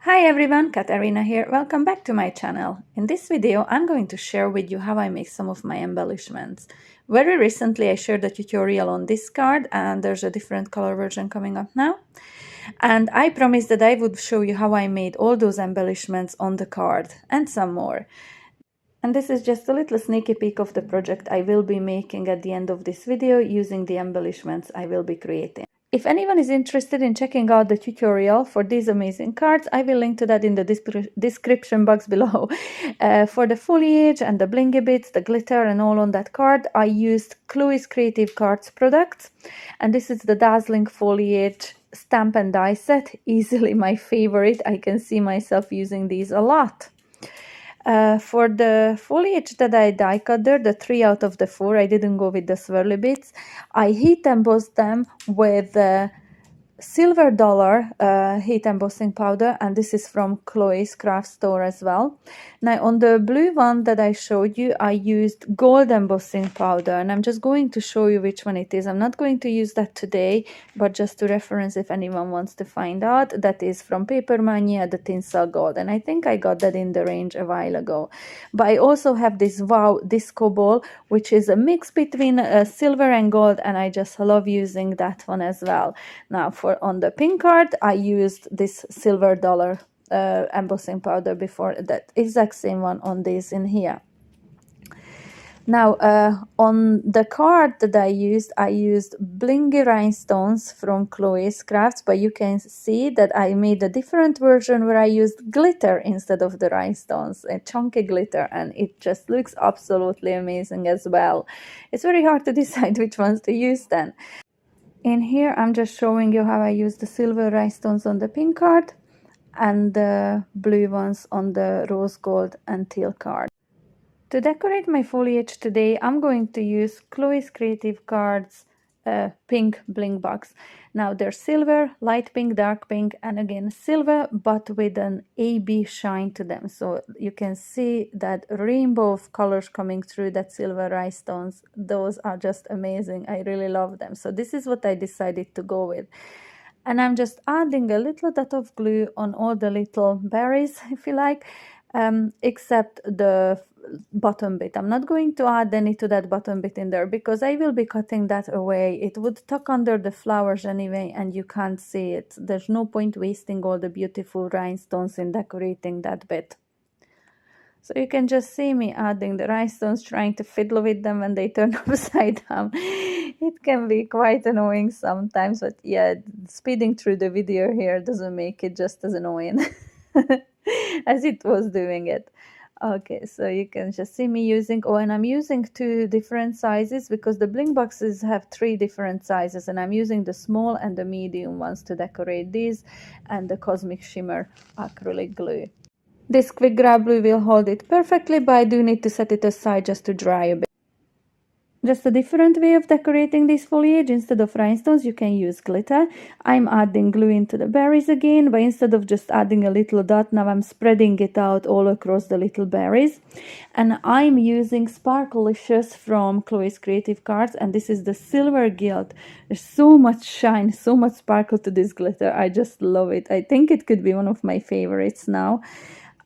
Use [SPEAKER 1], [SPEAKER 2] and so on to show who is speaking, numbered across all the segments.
[SPEAKER 1] Hi everyone, Katarina here. Welcome back to my channel. In this video, I'm going to share with you how I make some of my embellishments. Very recently, I shared a tutorial on this card and there's a different color version coming up now. And I promised that I would show you how I made all those embellishments on the card and some more. And this is just a little sneaky peek of the project I will be making at the end of this video using the embellishments I will be creating. If anyone is interested in checking out the tutorial for these amazing cards, I will link to that in the description box below. For the foliage and the blingy bits, the glitter and all on that card, I used Chloe's Creative Cards products. And this is the Dazzling Foliage Stamp and Die set, easily my favorite. I can see myself using these a lot. For the foliage that I die cut there, the 3 out of the 4, I didn't go with the swirly bits. I heat embossed them with silver dollar heat embossing powder, and this is from Chloe's craft store as well. Now on the blue one that I showed you, I used gold embossing powder, and I'm just going to show you which one it is. I'm not going to use that today, but just to reference if anyone wants to find out. That is from Paper Mania, the Tinsel Gold, and I think I got that in the range a while ago. But I also have this Wow Disco Ball, which is a mix between silver and gold, and I just love using that one as well. Now on the pink card, I used this silver dollar embossing powder before, that exact same one on this in here. Now on the card that I used blingy rhinestones from Chloe's Crafts, but you can see that I made a different version where I used glitter instead of the rhinestones, a chunky glitter, and it just looks absolutely amazing as well. It's very hard to decide which ones to use then. In here, I'm just showing you how I use the silver rhinestones on the pink card and the blue ones on the rose gold and teal card. To decorate my foliage today, I'm going to use Chloe's Creative Cards pink bling box. Now they're silver, light pink, dark pink, and again silver, but with an AB shine to them. So you can see that rainbow of colors coming through that silver rhinestones. Those are just amazing. I really love them. So this is what I decided to go with. And I'm just adding a little dot of glue on all the little berries, if you like, except the bottom bit. I'm not going to add any to that bottom bit in there because I will be cutting that away. It would tuck under the flowers anyway and you can't see it. There's no point wasting all the beautiful rhinestones in decorating that bit. So you can just see me adding the rhinestones, trying to fiddle with them when they turn upside down. It can be quite annoying sometimes, but yeah, speeding through the video here doesn't make it just as annoying as it was doing it. Okay, so you can just see me using, and I'm using 2 different sizes because the bling boxes have 3 different sizes, and I'm using the small and the medium ones to decorate these, and the Cosmic Shimmer acrylic glue. This quick grab glue will hold it perfectly, but I do need to set it aside just to dry a bit. Just a different way of decorating this foliage. Instead of rhinestones, you can use glitter. I'm adding glue into the berries again, but instead of just adding a little dot, now I'm spreading it out all across the little berries. And I'm using Sparklicious from Chloe's Creative Cards, and this is the silver gilt. There's so much shine, so much sparkle to this glitter. I just love it. I think it could be one of my favorites now.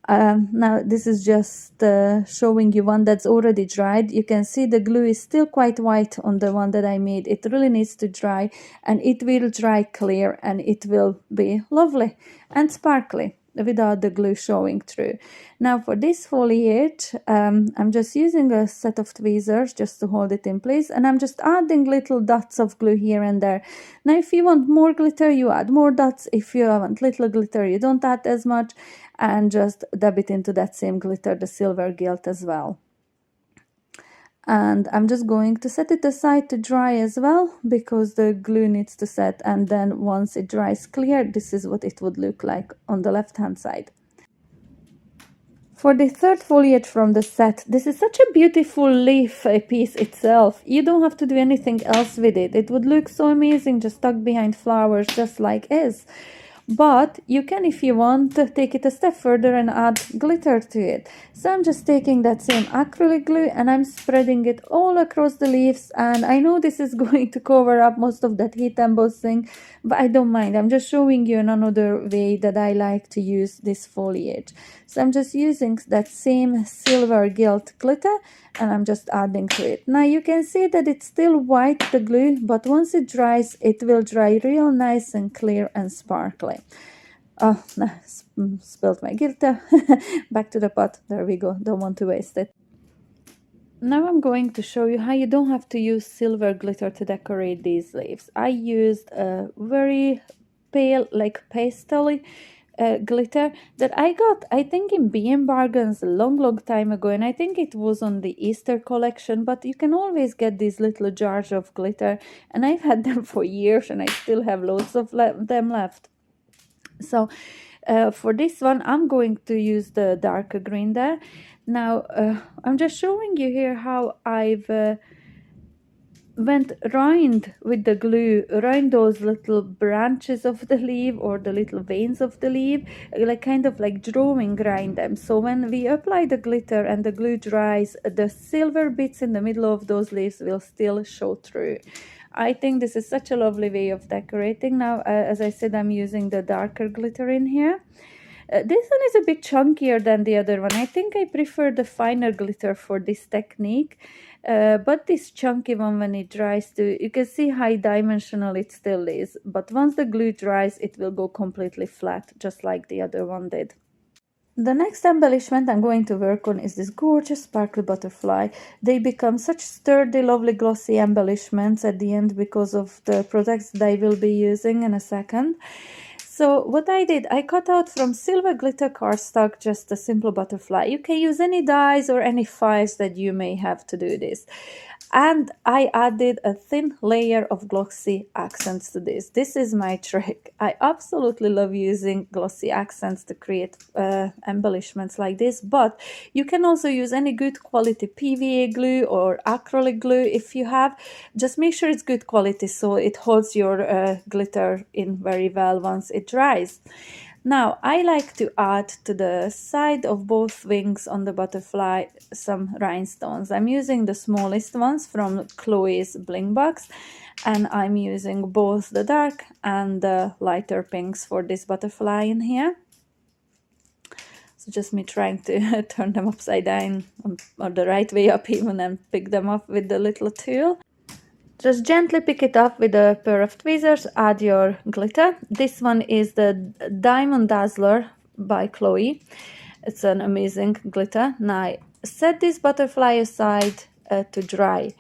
[SPEAKER 1] Now this is just showing you one that's already dried. You can see the glue is still quite white on the one that I made. It really needs to dry, and it will dry clear, and it will be lovely and sparkly without the glue showing through. Now for this foliage, I'm just using a set of tweezers just to hold it in place, and I'm just adding little dots of glue here and there. Now if you want more glitter, you add more dots. If you want little glitter, you don't add as much, and just dab it into that same glitter, the silver gilt as well. And I'm just going to set it aside to dry as well because the glue needs to set, and then once it dries clear, this is what it would look like on the left hand side. For the third foliage from the set, this is such a beautiful leaf piece itself. You don't have to do anything else with it. It would look so amazing just tucked behind flowers, just like is. But you can, if you want, take it a step further and add glitter to it. So I'm just taking that same acrylic glue and I'm spreading it all across the leaves, and I know this is going to cover up most of that heat embossing, but I don't mind. I'm just showing you another way that I like to use this foliage. So I'm just using that same silver gilt glitter and I'm just adding to it. Now you can see that it's still white, the glue, but once it dries, it will dry real nice and clear and sparkly. Oh, no, spilled my glitter. Back to the pot. There we go. Don't want to waste it. Now I'm going to show you how you don't have to use silver glitter to decorate these leaves. I used a very pale, like pastel glitter that I got, I think, in B&M Bargains a long time ago, and I think it was on the Easter collection, but you can always get these little jars of glitter, and I've had them for years and I still have loads of them left. So for this one, I'm going to use the darker green there. Now, I'm just showing you here how I've went round with the glue around those little branches of the leaf or the little veins of the leaf, like kind of like drawing around them. So when we apply the glitter and the glue dries, the silver bits in the middle of those leaves will still show through. I think this is such a lovely way of decorating. Now, as I said, I'm using the darker glitter in here. This one is a bit chunkier than the other one. I think I prefer the finer glitter for this technique. But this chunky one, when it dries too, you can see how dimensional it still is. But once the glue dries, it will go completely flat, just like the other one did. The next embellishment I'm going to work on is this gorgeous sparkly butterfly. They become such sturdy, lovely, glossy embellishments at the end because of the products that I will be using in a second. So what I did, I cut out from silver glitter cardstock just a simple butterfly. You can use any dies or any files that you may have to do this. And I added a thin layer of glossy accents to this. This is my trick. I absolutely love using glossy accents to create embellishments like this, but you can also use any good quality PVA glue or acrylic glue if you have. Just make sure it's good quality so it holds your glitter in very well once it dries. Now, I like to add to the side of both wings on the butterfly some rhinestones. I'm using the smallest ones from Chloe's Bling Box, and I'm using both the dark and the lighter pinks for this butterfly in here. So just me trying to turn them upside down or the right way up even and pick them up with the little tool. Just gently pick it up with a pair of tweezers, add your glitter. This one is the Diamond Dazzler by Chloe. It's an amazing glitter. Now, set this butterfly aside to dry.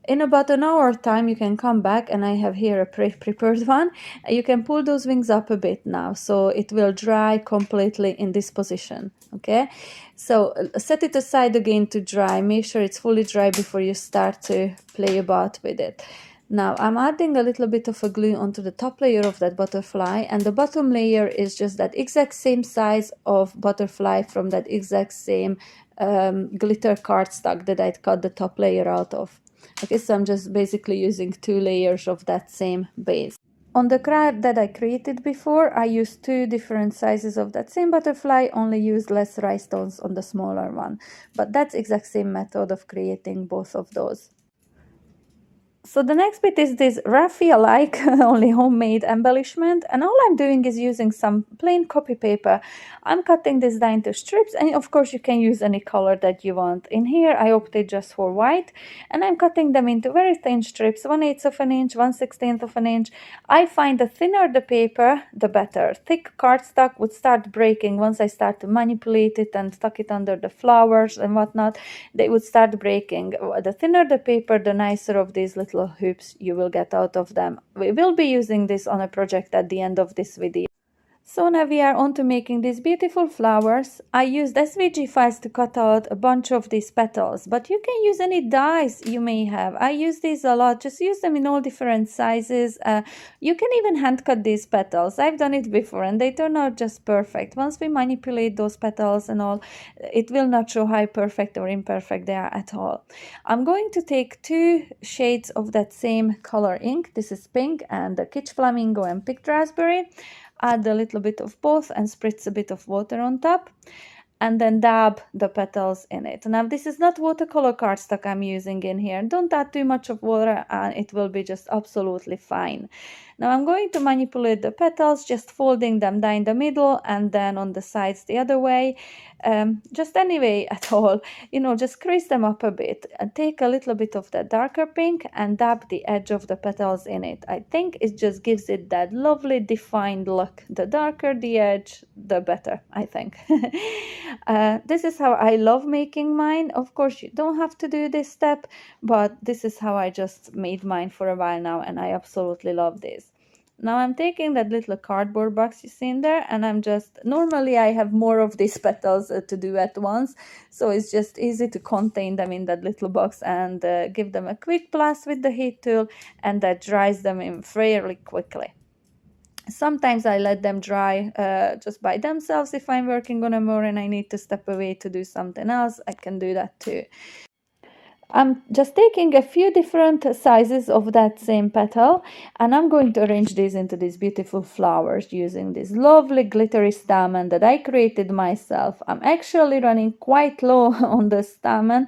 [SPEAKER 1] In about an hour time, you can come back, and I have here a prepared one. You can pull those wings up a bit now, so it will dry completely in this position, okay? So set it aside again to dry. Make sure it's fully dry before you start to play about with it. Now, I'm adding a little bit of a glue onto the top layer of that butterfly, and the bottom layer is just that exact same size of butterfly from that exact same glitter cardstock that I'd cut the top layer out of. Okay, so I'm just basically using 2 layers of that same base. On the card that I created before, I used 2 different sizes of that same butterfly, only used less rhinestones on the smaller one. But that's exact same method of creating both of those. So the next bit is this raffia-like, only homemade embellishment, and all I'm doing is using some plain copy paper. I'm cutting this down into strips, and of course you can use any color that you want. In here I opted just for white, and I'm cutting them into very thin strips, 1/8 of an inch, 1/16 of an inch. I find the thinner the paper, the better. Thick cardstock would start breaking once I start to manipulate it and tuck it under the flowers and whatnot. They would start breaking. The thinner the paper, the nicer of these little hoops you will get out of them. We will be using this on a project at the end of this video. So now we are on to making these beautiful flowers. I used SVG files to cut out a bunch of these petals, but you can use any dies you may have. I use these a lot. Just use them in all different sizes. You can even hand cut these petals. I've done it before and they turn out just perfect. Once we manipulate those petals and all, it will not show how perfect or imperfect they are at all. I'm going to take 2 shades of that same color ink. This is pink and the Kitsch Flamingo and Picked Raspberry. add a little bit of both and spritz a bit of water on top, and then dab the petals in it. Now this is not watercolor cardstock I'm using in here. Don't add too much of water and it will be just absolutely fine. Now I'm going to manipulate the petals, just folding them down the middle and then on the sides the other way. Just any way at all, just crease them up a bit and take a little bit of that darker pink and dab the edge of the petals in it. I think it just gives it that lovely defined look. The darker the edge, the better, I think. This is how I love making mine. Of course, you don't have to do this step, but this is how I just made mine for a while now, and I absolutely love this. Now I'm taking that little cardboard box you see in there, and I'm just, normally I have more of these petals to do at once, so it's just easy to contain them in that little box and give them a quick blast with the heat tool, and that dries them in fairly quickly. Sometimes I let them dry just by themselves. If I'm working on a more and I need to step away to do something else, I can do that too. I'm just taking a few different sizes of that same petal, and I'm going to arrange these into these beautiful flowers using this lovely glittery stamen that I created myself. I'm actually running quite low on the stamen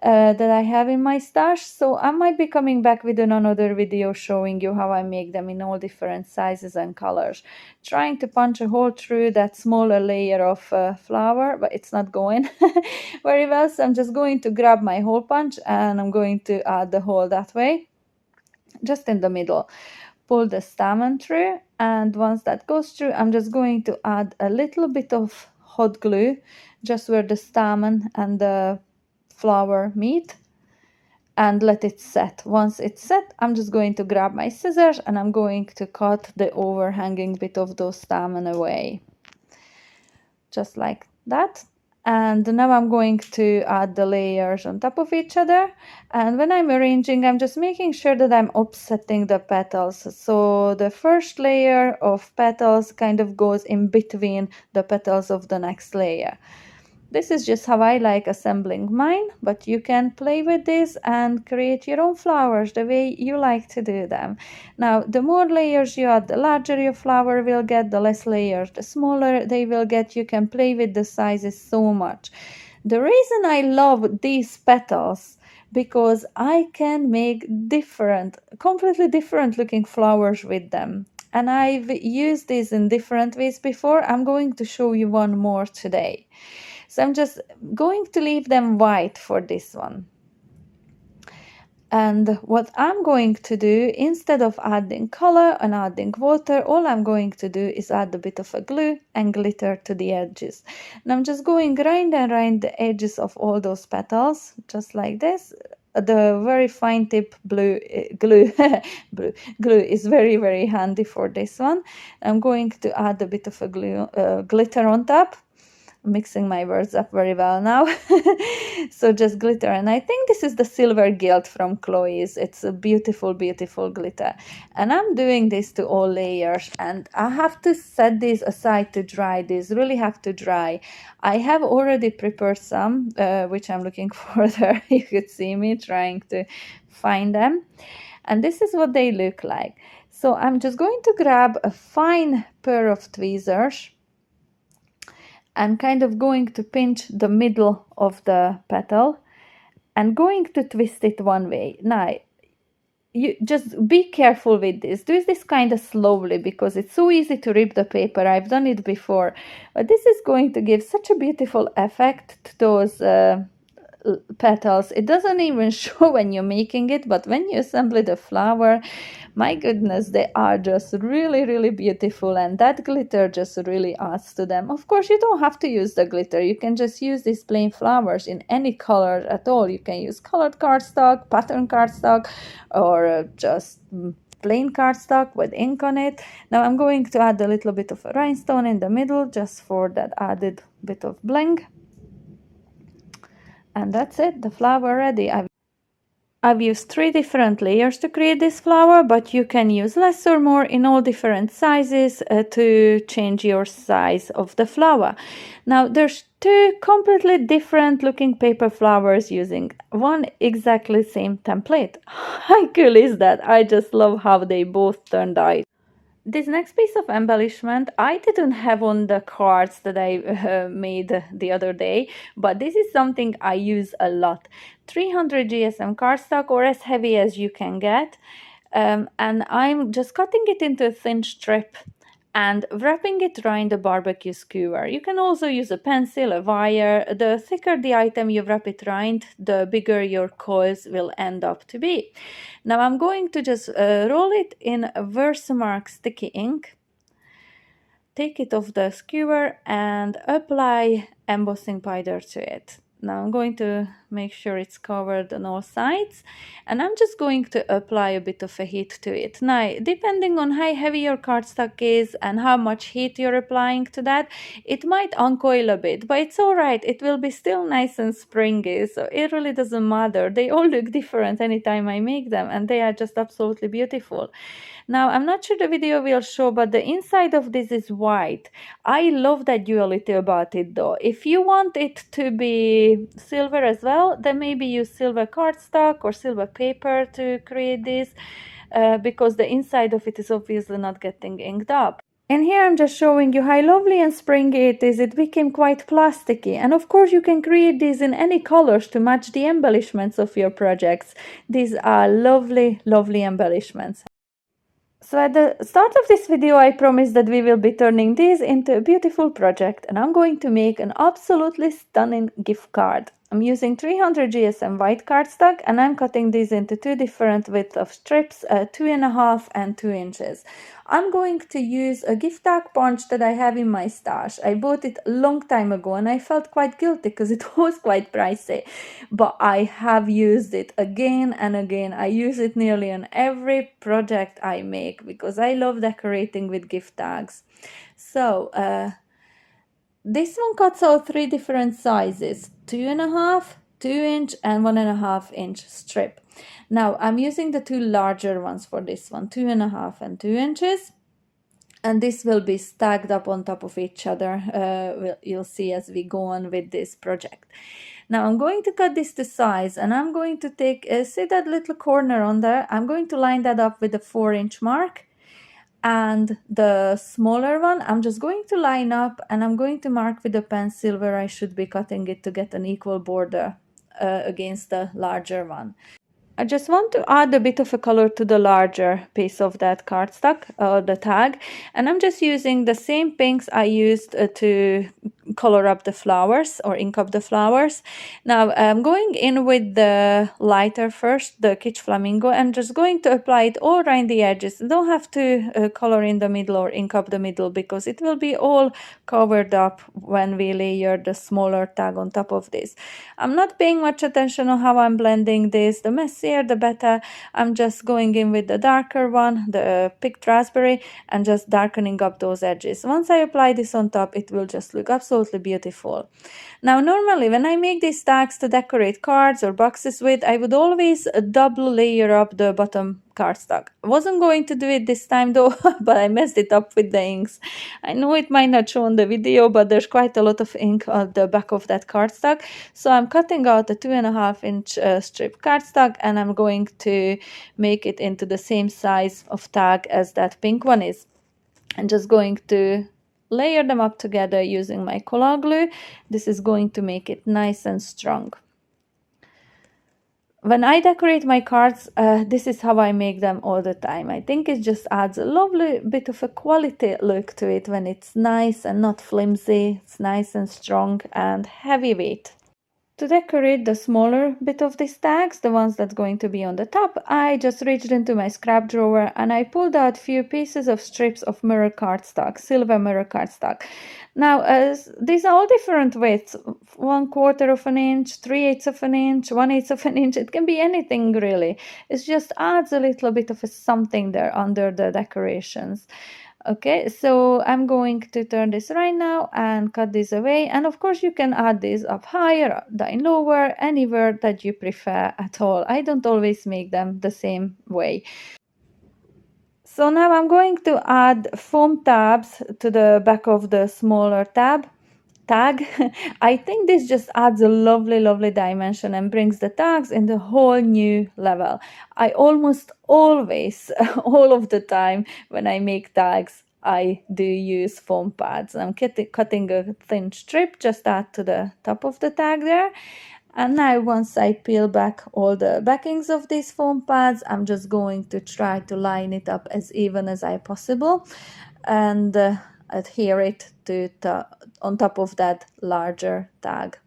[SPEAKER 1] that I have in my stash, so I might be coming back with another video showing you how I make them in all different sizes and colors. Trying to punch a hole through that smaller layer of flower, but it's not going very well, so I'm just going to grab my hole punch and I'm going to add the hole that way, just in the middle. Pull the stamen through, and once that goes through, I'm just going to add a little bit of hot glue just where the stamen and the flower meet, and let it set. Once it's set, I'm just going to grab my scissors and I'm going to cut the overhanging bit of those stamen away, just like that. And now I'm going to add the layers on top of each other, and when I'm arranging, I'm just making sure that I'm offsetting the petals, so the first layer of petals kind of goes in between the petals of the next layer. This is just how I like assembling mine, but you can play with this and create your own flowers the way you like to do them. Now, the more layers you add, the larger your flower will get, the less layers, the smaller they will get. You can play with the sizes so much. The reason I love these petals, because I can make completely different looking flowers with them. And I've used these in different ways before. I'm going to show you one more today. So I'm just going to leave them white for this one. And what I'm going to do, instead of adding color and adding water, all I'm going to do is add a bit of a glue and glitter to the edges. And I'm just going round and round the edges of all those petals, just like this. The very fine tip glue is very, very handy for this one. I'm going to add a bit of a glitter on top. Mixing my words up very well now. So just glitter, and I think this is the silver gilt from Chloe's. It's a beautiful, beautiful glitter, and I'm doing this to all layers, and I have to set these aside to dry. These really have to dry. I have already prepared some, which I'm looking for there. You could see me trying to find them, and this is what they look like. So I'm just going to grab a fine pair of tweezers and kind of going to pinch the middle of the petal and going to twist it one way. Now, you just be careful with this. Do this kind of slowly because it's so easy to rip the paper. I've done it before, but this is going to give such a beautiful effect to those petals. It doesn't even show when you're making it, but when you assemble the flower, my goodness, they are just really, really beautiful, and that glitter just really adds to them. Of course, you don't have to use the glitter. You can just use these plain flowers in any color at all. You can use colored cardstock, pattern cardstock, or just plain cardstock with ink on it. Now I'm going to add a little bit of a rhinestone in the middle just for that added bit of bling. And that's it, the flower ready. I've used 3 different layers to create this flower, but you can use less or more in all different sizes to change your size of the flower. Now there's 2 completely different looking paper flowers using one exactly same template. How cool is that? I just love how they both turned out. This next piece of embellishment, I didn't have on the cards that I made the other day, but this is something I use a lot. 300 GSM cardstock, or as heavy as you can get. And I'm just cutting it into a thin strip and wrapping it around the barbecue skewer. You can also use a pencil, a wire. The thicker the item you wrap it around, the bigger your coils will end up to be. Now I'm going to just roll it in Versamark sticky ink, take it off the skewer and apply embossing powder to it. Now I'm going to make sure it's covered on all sides, and I'm just going to apply a bit of a heat to it. Now, depending on how heavy your cardstock is and how much heat you're applying to that, it might uncoil a bit, but it's all right. It will be still nice and springy, so it really doesn't matter. They all look different anytime I make them, and they are just absolutely beautiful. Now, I'm not sure the video will show, but the inside of this is white. I love that duality about it though. If you want it to be silver as well, then maybe use silver cardstock or silver paper to create this, because the inside of it is obviously not getting inked up. And here I'm just showing you how lovely and springy it is. It became quite plasticky. And of course you can create these in any colors to match the embellishments of your projects. These are lovely, lovely embellishments. So at the start of this video, I promised that we will be turning this into a beautiful project, and I'm going to make an absolutely stunning gift card. I'm using 300 GSM white cardstock, and I'm cutting these into two different widths of strips, 2.5 and 2 inches. I'm going to use a gift tag punch that I have in my stash. I bought it a long time ago and I felt quite guilty because it was quite pricey, but I have used it again and again. I use it nearly on every project I make because I love decorating with gift tags. So this one cuts out 3 different sizes: 2.5, 2-inch and 1.5-inch strip. Now I'm using the two larger ones for this one, 2.5 and 2 inches. And this will be stacked up on top of each other. You'll see as we go on with this project. Now I'm going to cut this to size, and I'm going to take, see that little corner on there? I'm going to line that up with a 4-inch mark. And the smaller one, I'm just going to line up and I'm going to mark with a pencil where I should be cutting it to get an equal border against the larger one. I just want to add a bit of a color to the larger piece of that cardstock, the tag, and I'm just using the same pinks I used to color up the flowers or ink up the flowers. Now I'm going in with the lighter first, the Kitsch Flamingo, and just going to apply it all around the edges. You don't have to color in the middle or ink up the middle because it will be all covered up when we layer the smaller tag on top of this. I'm not paying much attention on how I'm blending this. The messier the better. I'm just going in with the darker one, the picked raspberry, and just darkening up those edges. Once I apply this on top, it will just look absolutely beautiful. Now normally when I make these tags to decorate cards or boxes with, I would always double layer up the bottom cardstock. I wasn't going to do it this time though, but I messed it up with the inks. I know it might not show on the video, but there's quite a lot of ink on the back of that cardstock. So I'm cutting out a 2.5-inch strip cardstock, and I'm going to make it into the same size of tag as that pink one is. I'm just going to layer them up together using my cola glue. This is going to make it nice and strong. When I decorate my cards, this is how I make them all the time. I think it just adds a lovely bit of a quality look to it when it's nice and not flimsy. It's nice and strong and heavyweight. To decorate the smaller bit of these tags, the ones that's going to be on the top, I just reached into my scrap drawer and I pulled out few pieces of strips of mirror cardstock, silver mirror cardstock. Now, these are all different widths: 1/4 of an inch, 3/8 of an inch, 1/8 of an inch. It can be anything really. It just adds a little bit of a something there under the decorations. Okay, so I'm going to turn this right now and cut this away, and of course you can add this up higher, down lower, anywhere that you prefer at all. I don't always make them the same way. So now I'm going to add foam tabs to the back of the smaller tab, tag. I think this just adds a lovely dimension and brings the tags in the whole new level. I almost always, all of the time when I make tags, I do use foam pads. I'm cutting a thin strip, just add to the top of the tag there. And now once I peel back all the backings of these foam pads, I'm just going to try to line it up as even as I possible and adhere it to on top of that larger tag,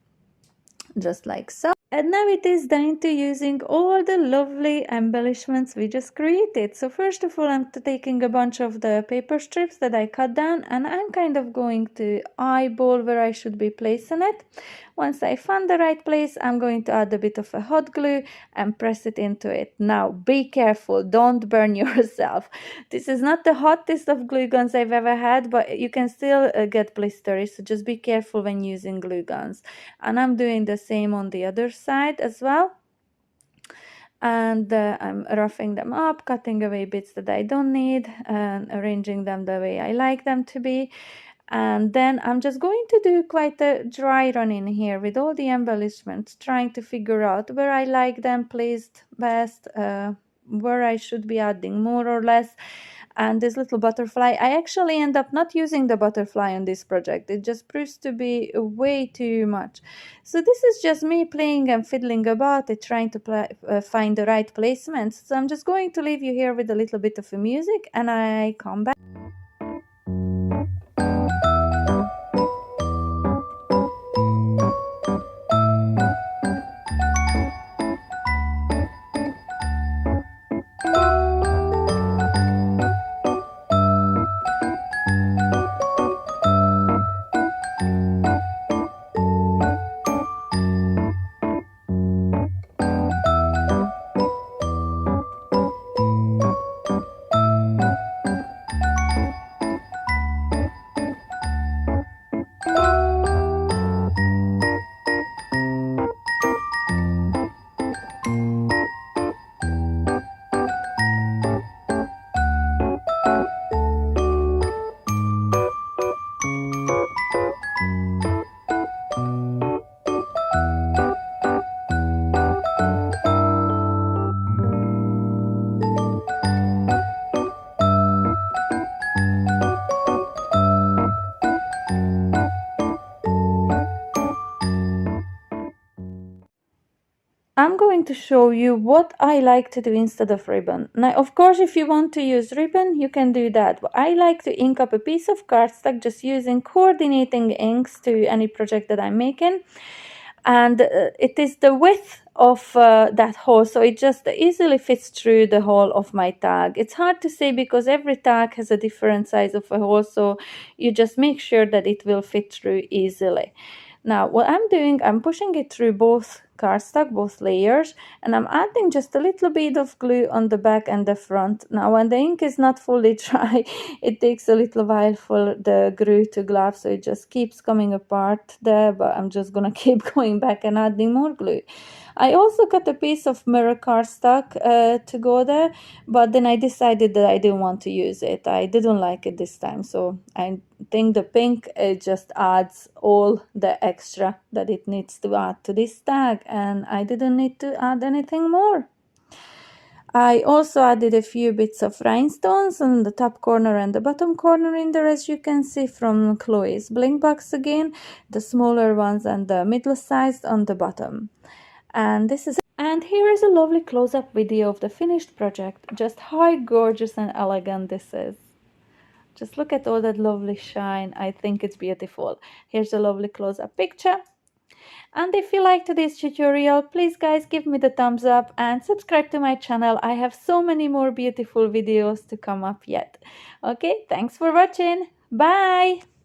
[SPEAKER 1] just like so. And now it is down to using all the lovely embellishments we just created. So first of all, I'm taking a bunch of the paper strips that I cut down, and I'm kind of going to eyeball where I should be placing it. Once I find the right place, I'm going to add a bit of a hot glue and press it into it. Now, be careful, don't burn yourself. This is not the hottest of glue guns I've ever had, but you can still get blisters, so just be careful when using glue guns. And I'm doing the same on the other side as well. And I'm roughing them up, cutting away bits that I don't need and arranging them the way I like them to be. And then I'm just going to do quite a dry run in here with all the embellishments, trying to figure out where I like them placed best, where I should be adding more or less. And this little butterfly, I actually end up not using the butterfly on this project. It just proves to be way too much. So this is just me playing and fiddling about it, trying to find the right placements. So I'm just going to leave you here with a little bit of music, and I come back. I'm going to show you what I like to do instead of ribbon. Now, of course, if you want to use ribbon, you can do that. But I like to ink up a piece of cardstock just using coordinating inks to any project that I'm making. And it is the width of that hole, so it just easily fits through the hole of my tag. It's hard to say because every tag has a different size of a hole, so you just make sure that it will fit through easily. Now what I'm doing, I'm pushing it through both cardstock, both layers, and I'm adding just a little bit of glue on the back and the front. Now when the ink is not fully dry, it takes a little while for the glue to glue, so it just keeps coming apart there, but I'm just gonna keep going back and adding more glue. I also cut a piece of mirror cardstock to go there, but then I decided that I didn't want to use it. I didn't like it this time, so I think the pink just adds all the extra that it needs to add to this tag, and I didn't need to add anything more. I also added a few bits of rhinestones on the top corner and the bottom corner in there, as you can see from Chloe's bling box again, the smaller ones and the middle sized on the bottom. And here is a lovely close-up video of the finished project. Just how gorgeous and elegant this is. Just look at all that lovely shine. I think it's beautiful. Here's a lovely close-up picture. And if you liked this tutorial, please guys give me the thumbs up and subscribe to my channel. I have so many more beautiful videos to come up yet. Okay, thanks for watching. Bye!